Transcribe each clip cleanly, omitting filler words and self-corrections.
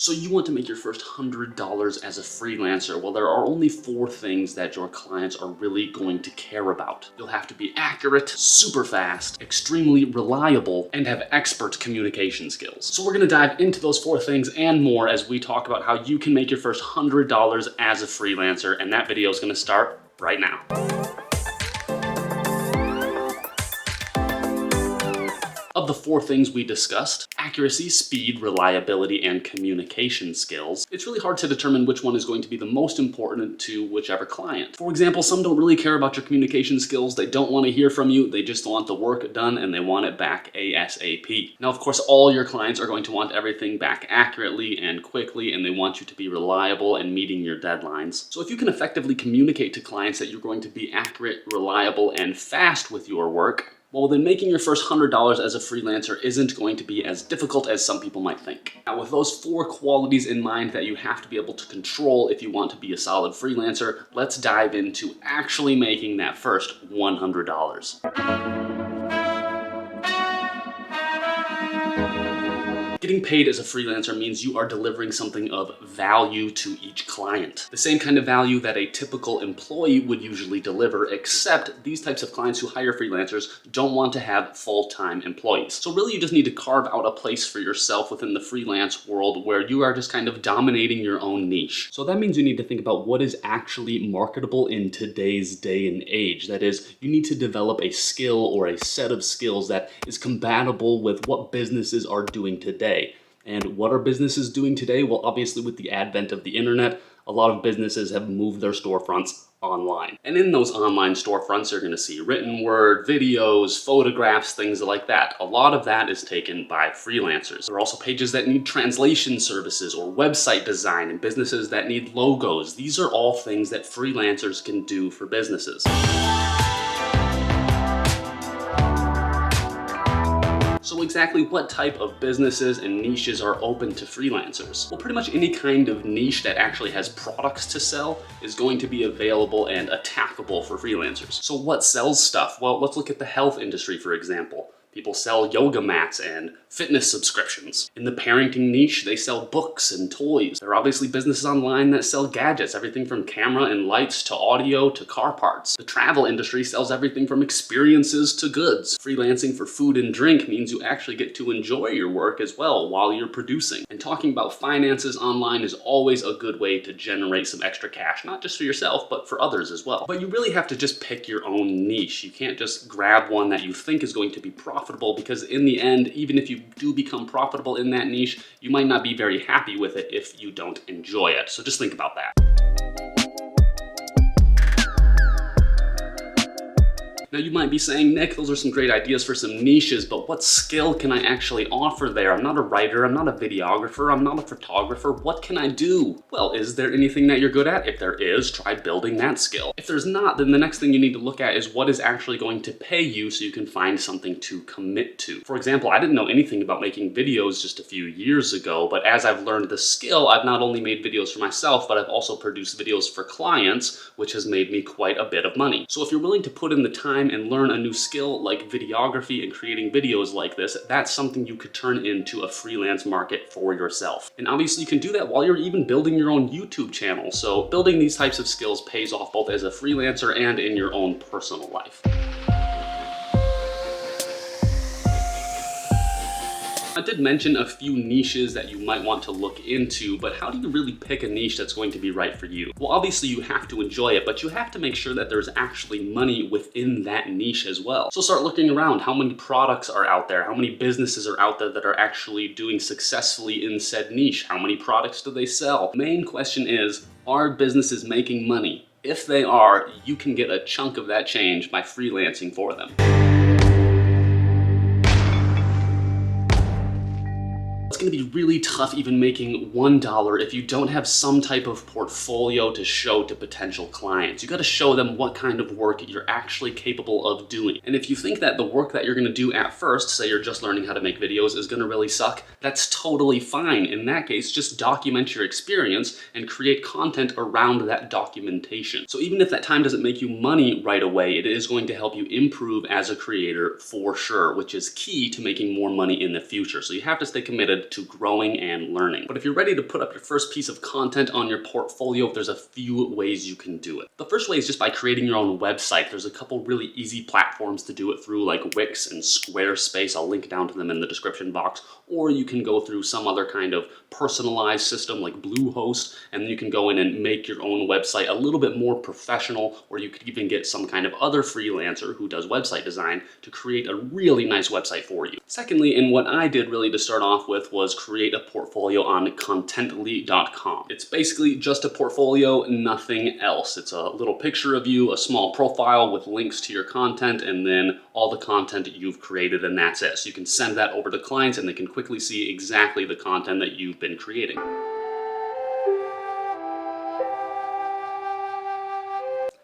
So you want to make your first $100 as a freelancer. Well, there are only 4 things that your clients are really going to care about. You'll have to be accurate, super fast, extremely reliable, and have expert communication skills. So we're gonna dive into those 4 things and more as we talk about how you can make your first $100 as a freelancer, and that video is gonna start right now. Of the 4 things we discussed, accuracy, speed, reliability, and communication skills, it's really hard to determine which one is going to be the most important to whichever client. For example, some don't really care about your communication skills, they don't want to hear from you, they just want the work done and they want it back ASAP. Now, of course, all your clients are going to want everything back accurately and quickly, and they want you to be reliable and meeting your deadlines. So if you can effectively communicate to clients that you're going to be accurate, reliable, and fast with your work, well, then making your first $100 as a freelancer isn't going to be as difficult as some people might think. Now, with those 4 qualities in mind that you have to be able to control if you want to be a solid freelancer, let's dive into actually making that first $100. Getting paid as a freelancer means you are delivering something of value to each client. The same kind of value that a typical employee would usually deliver, except these types of clients who hire freelancers don't want to have full-time employees. So really you just need to carve out a place for yourself within the freelance world where you are just kind of dominating your own niche. So that means you need to think about what is actually marketable in today's day and age. That is, you need to develop a skill or a set of skills that is compatible with what businesses are doing today. And what are businesses doing today? Well, obviously with the advent of the internet, a lot of businesses have moved their storefronts online. And in those online storefronts, you're going to see written word, videos, photographs, things like that. A lot of that is taken by freelancers. There are also pages that need translation services or website design and businesses that need logos. These are all things that freelancers can do for businesses. So exactly what type of businesses and niches are open to freelancers? Well, pretty much any kind of niche that actually has products to sell is going to be available and attackable for freelancers. So what sells stuff? Well, let's look at the health industry, for example. People sell yoga mats and fitness subscriptions. In the parenting niche, they sell books and toys. There are obviously businesses online that sell gadgets, everything from camera and lights to audio to car parts. The travel industry sells everything from experiences to goods. Freelancing for food and drink means you actually get to enjoy your work as well while you're producing. And talking about finances online is always a good way to generate some extra cash, not just for yourself, but for others as well. But you really have to just pick your own niche. You can't just grab one that you think is going to be profitable, because in the end, even if you do become profitable in that niche, you might not be very happy with it if you don't enjoy it. So just think about that. Now you might be saying, Nick, those are some great ideas for some niches, but what skill can I actually offer there? I'm not a writer, I'm not a videographer, I'm not a photographer. What can I do? Well, is there anything that you're good at? If there is, try building that skill. If there's not, then the next thing you need to look at is what is actually going to pay you so you can find something to commit to. For example, I didn't know anything about making videos just a few years ago, but as I've learned the skill, I've not only made videos for myself, but I've also produced videos for clients, which has made me quite a bit of money. So if you're willing to put in the time and learn a new skill like videography and creating videos like this, that's something you could turn into a freelance market for yourself. And obviously you can do that while you're even building your own YouTube channel. So building these types of skills pays off both as a freelancer and in your own personal life. I did mention a few niches that you might want to look into, but how do you really pick a niche that's going to be right for you? Well, obviously you have to enjoy it, but you have to make sure that there's actually money within that niche as well. So start looking around. How many products are out there? How many businesses are out there that are actually doing successfully in said niche? How many products do they sell? The main question is, are businesses making money? If they are, you can get a chunk of that change by freelancing for them. It's going to be really tough even making $1 if you don't have some type of portfolio to show to potential clients. You got to show them what kind of work you're actually capable of doing. And if you think that the work that you're going to do at first, say you're just learning how to make videos, is going to really suck, that's totally fine. In that case, just document your experience and create content around that documentation. So even if that time doesn't make you money right away, it is going to help you improve as a creator for sure, which is key to making more money in the future. So you have to stay committed to growing and learning. But if you're ready to put up your first piece of content on your portfolio, there's a few ways you can do it. The first way is just by creating your own website. There's a couple really easy platforms to do it through, like Wix and Squarespace. I'll link down to them in the description box. Or you can go through some other kind of personalized system like Bluehost, and then you can go in and make your own website a little bit more professional, or you could even get some kind of other freelancer who does website design to create a really nice website for you. Secondly, and what I did really to start off with was create a portfolio on Contently.com. It's basically just a portfolio, nothing else. It's a little picture of you, a small profile with links to your content, and then all the content you've created, and that's it. So you can send that over to clients and they can quickly see exactly the content that you've been creating.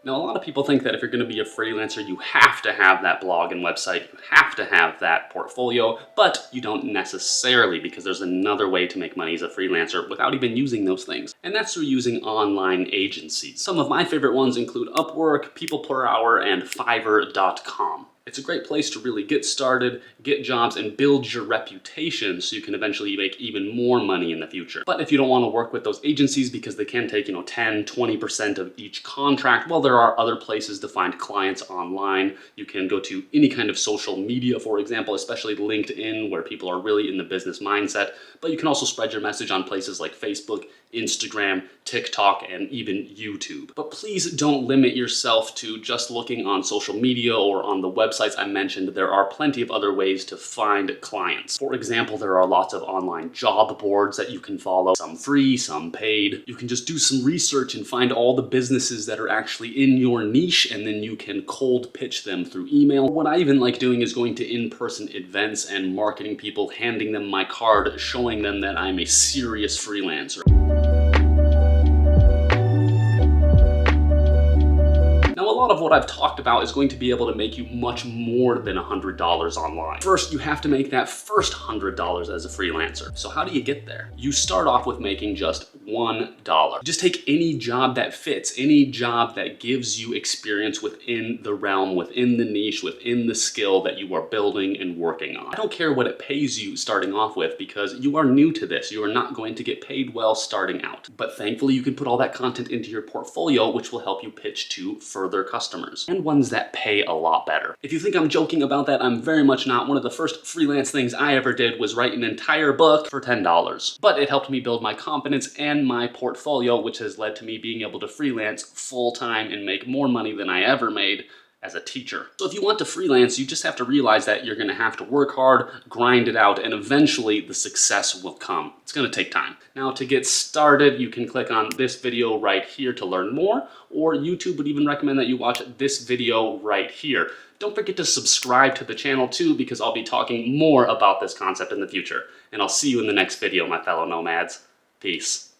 Now, a lot of people think that if you're going to be a freelancer, you have to have that blog and website, you have to have that portfolio, but you don't necessarily, because there's another way to make money as a freelancer without even using those things, and that's through using online agencies. Some of my favorite ones include Upwork, People Per Hour, and Fiverr.com. It's a great place to really get started, get jobs, and build your reputation so you can eventually make even more money in the future. But if you don't want to work with those agencies because they can take, 10, 20% of each contract, well, there are other places to find clients online. You can go to any kind of social media, for example, especially LinkedIn, where people are really in the business mindset. But you can also spread your message on places like Facebook, Instagram, TikTok, and even YouTube. But please don't limit yourself to just looking on social media or on the websites I mentioned. There are plenty of other ways to find clients. For example, there are lots of online job boards that you can follow, some free, some paid. You can just do some research and find all the businesses that are actually in your niche, and then you can cold pitch them through email. What I even like doing is going to in-person events and marketing people, handing them my card, showing them that I'm a serious freelancer. A lot of what I've talked about is going to be able to make you much more than $100 online. First, you have to make that first $100 as a freelancer. So how do you get there? You start off with making just $1. Just take any job that fits, any job that gives you experience within the realm, within the niche, within the skill that you are building and working on. I don't care what it pays you starting off with, because you are new to this. You are not going to get paid well starting out. But thankfully, you can put all that content into your portfolio, which will help you pitch to further customers, and ones that pay a lot better. If you think I'm joking about that, I'm very much not. One of the first freelance things I ever did was write an entire book for $10. But it helped me build my confidence and my portfolio, which has led to me being able to freelance full-time and make more money than I ever made as a teacher. So if you want to freelance, you just have to realize that you're going to have to work hard, grind it out, and eventually the success will come. It's going to take time. Now, to get started, you can click on this video right here to learn more, or YouTube would even recommend that you watch this video right here. Don't forget to subscribe to the channel too, because I'll be talking more about this concept in the future. And I'll see you in the next video, my fellow nomads. Peace.